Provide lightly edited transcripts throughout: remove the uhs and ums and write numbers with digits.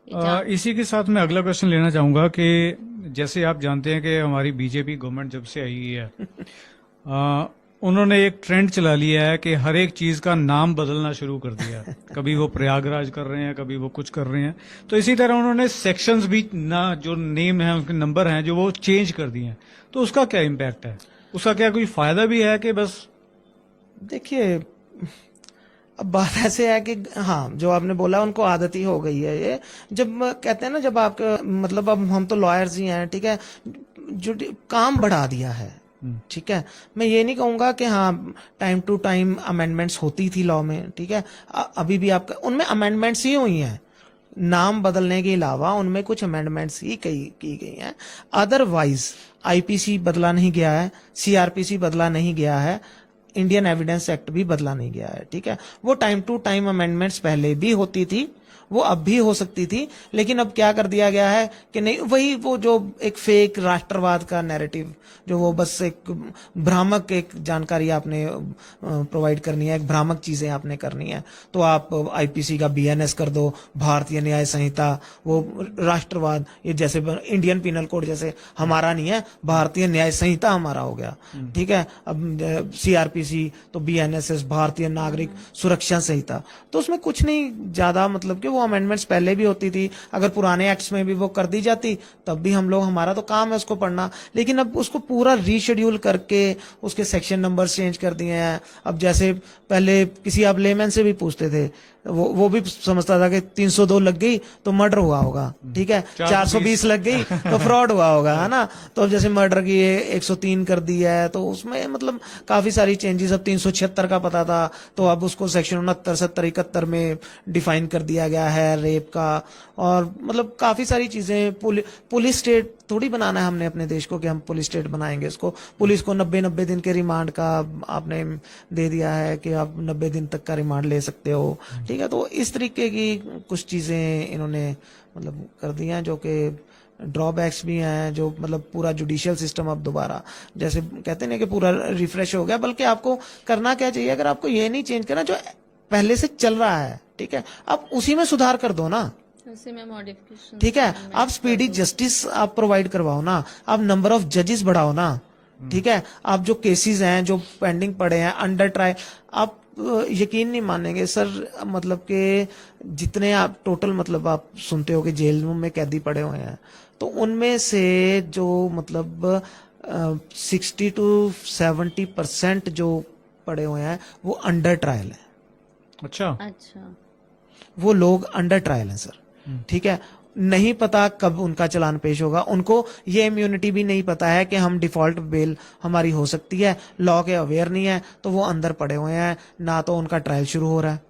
इसी के साथ मैं अगला क्वेश्चन लेना चाहूँगा कि जैसे आप जानते हैं कि हमारी बीजेपी गवर्नमेंट जब से आई है अ, उन्होंने एक ट्रेंड चला लिया है कि हर एक चीज़ का नाम बदलना शुरू कर दिया है। कभी वो प्रयागराज कर रहे हैं, कभी वो कुछ कर रहे हैं। तो इसी तरह उन्होंने सेक्शंस भी ना, जो नेम है उनके नंबर हैं, जो वो चेंज कर दिए हैं। तो उसका क्या इम्पैक्ट है? उसका क्या कोई फायदा भी है कि बस? देखिए, अब बात ऐसे है कि हाँ, जो आपने बोला उनको आदत ही हो गई है ये। जब कहते हैं ना, जब आप मतलब, अब हम तो लॉयर्स ही हैं, ठीक है, जो काम बढ़ा दिया है, ठीक है। मैं ये नहीं कहूंगा कि हाँ, टाइम टू टाइम अमेंडमेंट्स होती थी लॉ में, ठीक है। अभी भी आपका उनमें अमेंडमेंट्स ही हुई हैं, नाम बदलने के अलावा उनमें कुछ अमेंडमेंट्स ही की गई हैं। अदरवाइज आईपीसी बदला नहीं गया है, सीआरपीसी बदला नहीं गया है, इंडियन एविडेंस एक्ट भी बदला नहीं गया है, ठीक है। वो टाइम टू टाइम अमेंडमेंट्स पहले भी होती थी, वो अब भी हो सकती थी, लेकिन अब क्या कर दिया गया है कि नहीं, वही वो जो एक फेक राष्ट्रवाद का नैरेटिव, जो वो बस एक भ्रामक एक जानकारी आपने प्रोवाइड करनी है, एक भ्रामक चीजें आपने करनी है, तो आप आईपीसी का बीएनएस कर दो, भारतीय न्याय संहिता, वो राष्ट्रवाद, ये जैसे इंडियन पिनल कोड जैसे हमारा नहीं है, भारतीय न्याय संहिता हमारा हो गया, ठीक है। अब सीआरपीसी तो बीएनएसएस, भारतीय नागरिक सुरक्षा संहिता, तो उसमें कुछ नहीं ज्यादा, मतलब कि वो अमेंडमेंट्स पहले भी होती थी, अगर पुराने एक्ट्स में भी वो कर दी जाती तब भी हम लोग, हमारा तो काम है उसको पढ़ना, लेकिन अब उसको पूरा रीशेड्यूल करके उसके सेक्शन नंबर्स चेंज कर दिए हैं। अब जैसे पहले किसी आप लेमैन से भी पूछते थे, वो भी समझता था कि 302 लग गई तो मर्डर हुआ होगा, ठीक है, 420 लग गई तो फ्रॉड हुआ होगा, है ना। तो अब जैसे मर्डर की 103 कर दी है, तो उसमें मतलब काफी सारी चेंजेस। अब 376 का पता था, तो अब उसको सेक्शन 69, 70, 71 में डिफाइन कर दिया गया है रेप का। और मतलब काफी सारी चीजें, पुलिस स्टेट थोड़ी बनाना है हमने अपने देश को कि हम पुलिस स्टेट बनाएंगे इसको। पुलिस को 90 दिन के रिमांड का आपने दे दिया है कि आप 90 दिन तक का रिमांड ले सकते हो, ठीक है। तो इस तरीके की कुछ चीजें इन्होंने मतलब कर दी हैं, जो कि ड्रॉबैक्स भी हैं, जो मतलब पूरा जुडिशियल सिस्टम अब दोबारा, जैसे कहते हैं ना कि पूरा रिफ्रेश हो गया। बल्कि आपको करना क्या चाहिए, अगर आपको ये नहीं चेंज करना जो पहले से चल रहा है, ठीक है, आप उसी में सुधार कर दो ना, उसी में मॉडिफिकेशन, ठीक है। आप स्पीडी जस्टिस आप प्रोवाइड करवाओ ना, आप नंबर ऑफ जजेस बढ़ाओ ना, ठीक है। आप जो केसेस हैं जो पेंडिंग पड़े हैं अंडर ट्रायल, आप यकीन नहीं मानेंगे सर, मतलब कि जितने आप टोटल, मतलब आप सुनते हो कि जेल में कैदी पड़े हुए हैं, तो उनमें से जो मतलब 60 to 70% जो पड़े हुए हैं वो अंडर ट्रायल है। अच्छा। अच्छा, वो लोग अंडर ट्रायल हैं सर, ठीक है। नहीं पता कब उनका चालान पेश होगा, उनको ये इम्यूनिटी भी नहीं पता है कि हम डिफॉल्ट बेल हमारी हो सकती है, लॉ के अवेयर नहीं है, तो वो अंदर पड़े हुए हैं, ना तो उनका ट्रायल शुरू हो रहा है,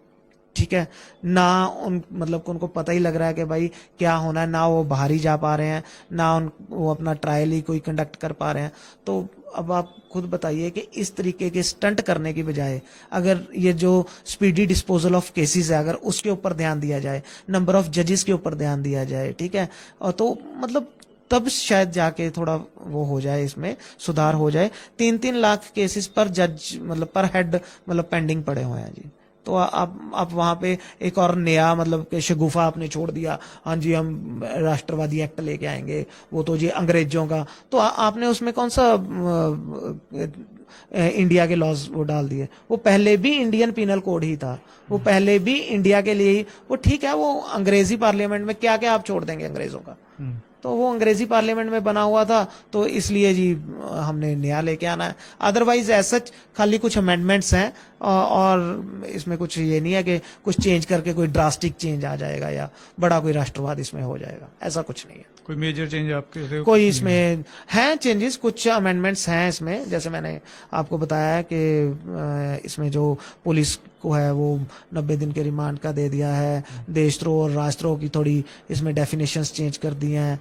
ठीक है, ना उन मतलब उनको पता ही लग रहा है कि भाई क्या होना है, ना वो बाहर ही जा पा रहे हैं, ना वो अपना ट्रायल ही कोई कंडक्ट कर पा रहे हैं। तो अब आप खुद बताइए कि इस तरीके के स्टंट करने की बजाय अगर ये जो स्पीडी डिस्पोजल ऑफ केसेस है, अगर उसके ऊपर ध्यान दिया जाए, नंबर ऑफ जजेस के ऊपर ध्यान दिया जाए, ठीक है, और तो मतलब तब शायद जाके थोड़ा वो हो जाए, इसमें सुधार हो जाए। 3-3 लाख केसेस पर जज, मतलब पर हेड, मतलब पेंडिंग पड़े हुए हैं जी। तो आप वहां पे एक और नया मतलब कि शगुफा आपने छोड़ दिया, हाँ जी हम राष्ट्रवादी एक्ट लेके आएंगे, वो तो जी अंग्रेजों का, तो आपने उसमें कौन सा इंडिया के लॉज वो डाल दिए। वो पहले भी इंडियन पिनल कोड ही था, वो पहले भी इंडिया के लिए ही, वो ठीक है, वो अंग्रेजी पार्लियामेंट में क्या क्या आप छोड़ देंगे अंग्रेजों का, तो वो अंग्रेजी पार्लियामेंट में बना हुआ था, तो इसलिए जी हमने नया लेके आना है। अदरवाइज ऐसा खाली कुछ अमेंडमेंट्स हैं, और इसमें कुछ ये नहीं है कि कुछ चेंज करके कोई ड्रास्टिक चेंज आ जाएगा या बड़ा कोई राष्ट्रवाद इसमें हो जाएगा, ऐसा कुछ नहीं है। कोई मेजर चेंज आपके कोई इसमें हैं चेंजेस, कुछ अमेंडमेंट्स हैं इसमें, जैसे मैंने आपको बताया है कि इसमें जो पुलिस को है वो 90 दिन के रिमांड का दे दिया है, देशद्रोह और राष्ट्रद्रोह की थोड़ी इसमें डेफिनेशंस चेंज कर दी हैं,